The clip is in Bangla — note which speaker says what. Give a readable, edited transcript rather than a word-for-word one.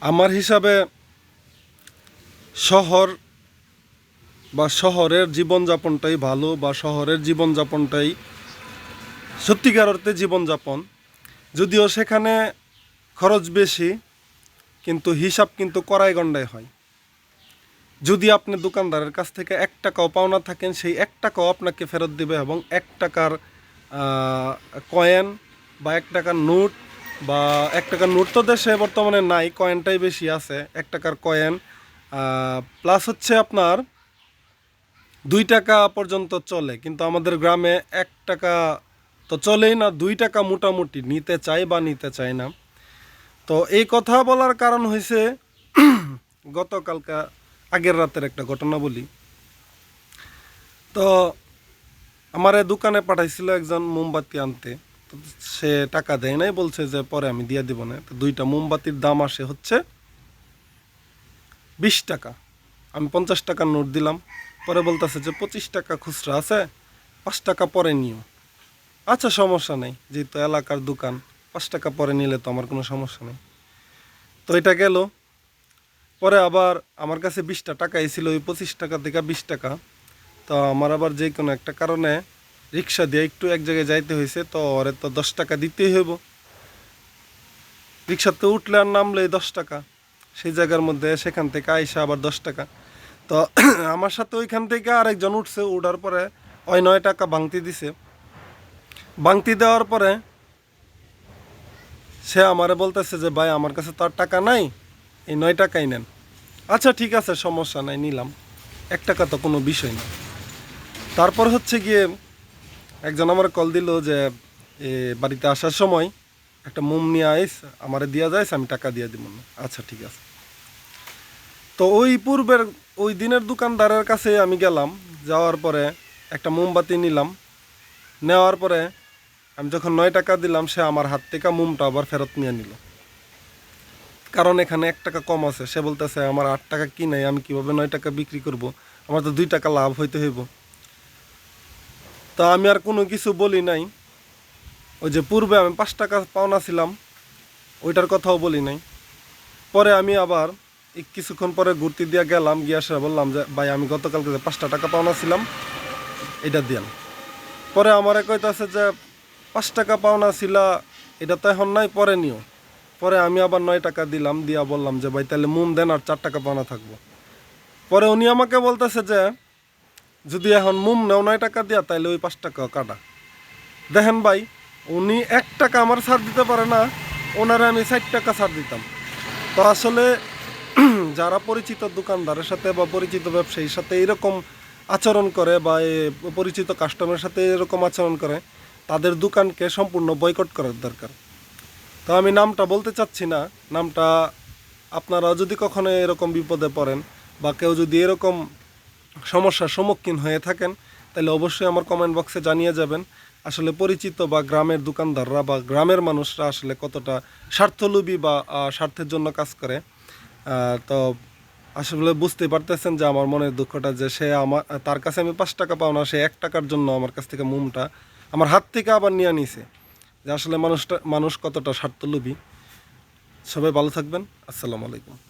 Speaker 1: আমার হিসাবে শহর বা শহরের জীবনযাপনটাই ভালো, বা শহরের জীবনযাপনটাই সত্যিকার অর্থে জীবনযাপন। যদিও সেখানে খরচ বেশি, কিন্তু হিসাব কিন্তু কড়াই গণ্ডায় হয়। যদি আপনি দোকানদারের কাছ থেকে 1 টাকাও পাওনা থাকেন, সেই 1 টাকাও আপনাকে ফেরত দিবে, এবং 1 টাকার কয়েন বা 1 টাকার নোট, বা 1 টাকার নোট তো দেশে বর্তমানে নাই, কয়েনটাই বেশি আছে। 1 টাকার কয়েন প্লাস হচ্ছে আপনার 2 টাকা পর্যন্ত চলে, কিন্তু আমাদের গ্রামে 1 টাকা তো চলেই না, 2 টাকা মোটামুটি নিতে চাই বা নিতে চায় না। তো এই কথা বলার কারণ হয়েছে গতকালকা আগের রাতের একটা ঘটনা বলি। তো আমার দোকানে পাঠাইছিল একজন মোমবাতি আনতে, তো সে টাকা দেয় নাই, বলছে যে পরে আমি দিয়ে দিব না। তো 2টা মোমবাতির দাম আসে হচ্ছে 20 টাকা। আমি 50 টাকার নোট দিলাম, পরে বলতেছে যে 25 টাকা খুচরা আছে, 5 টাকা পরে নিও। আচ্ছা, সমস্যা নেই, যেহেতু এলাকার দোকান, 5 টাকা পরে নিলে তো আমার কোনো সমস্যা নেই। তো এটা গেল। পরে আবার আমার কাছে 20টা টাকাই ছিল, ওই 25 টাকা থেকে 20 টাকা। তো আমার আবার যে কোনো একটা কারণে রিক্সা দিয়ে একটু এক জায়গায় যাইতে হয়েছে, তো ওরে তো 10 টাকা দিতেই হইব। রিক্সাতে উঠলে আর নামলে 10 টাকা, সেই জায়গার মধ্যে সেখান থেকে আইসা আবার 10 টাকা। তো আমার সাথে ওইখান থেকে আরেকজন উঠছে, উঠার পরে ওই 9 টাকা ভাঙতি দিছে। ভাঙতি দেওয়ার পরে সে আমারে বলতেছে যে ভাই, আমার কাছে তো আর টাকা নাই, এই 9 টাকাই নেন। আচ্ছা ঠিক আছে, সমস্যা নাই, নিলাম। 1 টাকা তো কোনো বিষয় না। তারপর হচ্ছে গিয়ে একজন আমার কল দিল যে বাড়িতে আসার সময় একটা মোম নিয়ে আইস, আমারে দিয়া যাইস, আমি টাকা দিয়ে দিব না। আচ্ছা ঠিক আছে। তো ওই পূর্বের ওই দিনের দোকানদারের কাছে আমি গেলাম, যাওয়ার পরে একটা মোমবাতি নিলাম। নেওয়ার পরে আমি যখন 9 টাকা দিলাম, সে আমার হাত থেকে মোমটা আবার ফেরত নিয়ে নিল। কারণ এখানে 1 টাকা কম আছে। সে বলতেছে আমার 8 টাকা কি নাই, আমি কিভাবে 9 টাকা বিক্রি করব, আমার তো 2 টাকা লাভ হইতে হইব। তা আমি আর কোনো কিছু বলি নাই। ওই যে পূর্বে আমি 5 টাকা পাওনা ছিলাম, ওইটার কথাও বলি নাই। পরে আমি আবার কিছুক্ষণ পরে ঘুরতে দিয়ে গেলাম, গিয়ে আসে বললাম যে ভাই, আমি গতকালকে যে 5টা টাকা পাওনা ছিলাম, এটা দিয়ান। পরে আমার কইতাছে যে 5 টাকা পাওনা ছিল, এটা তো এখন নাই, পরে নিও। পরে আমি আবার 9 টাকা দিলাম, দিয়া বললাম যে ভাই তাহলে মোম দেন, আর 4 টাকা পাওনা থাকবো। পরে উনি আমাকে বলতেছে যে যদি এখন মোম নেও 9 টাকা দিয়া, তাইলে ওই 5 টাকা কাটা। দেখেন ভাই, উনি 1 টাকা আমার ছাড় দিতে পারে না, ওনারে আমি 60 টাকা ছাড় দিতাম। তো আসলে যারা পরিচিত দোকানদারের সাথে বা পরিচিত ব্যবসায়ীর সাথে এরকম আচরণ করে, বা পরিচিত কাস্টমারের সাথে এরকম আচরণ করে, তাদের দোকানকে সম্পূর্ণ বয়কট করার দরকার। তো আমি নামটা বলতে চাচ্ছি না, নামটা আপনারা যদি কখনো এরকম বিপদে পড়েন, বা কেউ যদি এরকম সমস্যার সম্মুখীন হয়ে থাকেন, তাহলে অবশ্যই আমার কমেন্ট বক্সে জানিয়ে যাবেন। আসলে পরিচিত বা গ্রামের দোকানদাররা বা গ্রামের মানুষরা আসলে কতটা স্বার্থলোভী বা স্বার্থের জন্য কাজ করে। তো আসলে বুঝতে পারতেছেন যে আমার মনের দুঃখটা, যে সে তার কাছে আমি 5 টাকা পাও না, সে 1 টাকার জন্য আমার কাছ থেকে মোমটা আমার হাত থেকে আবার নিয়ে নিছে। যে আসলে মানুষ কতটা স্বার্থলোভী। সবাই ভালো থাকবেন। আসসালামু আলাইকুম।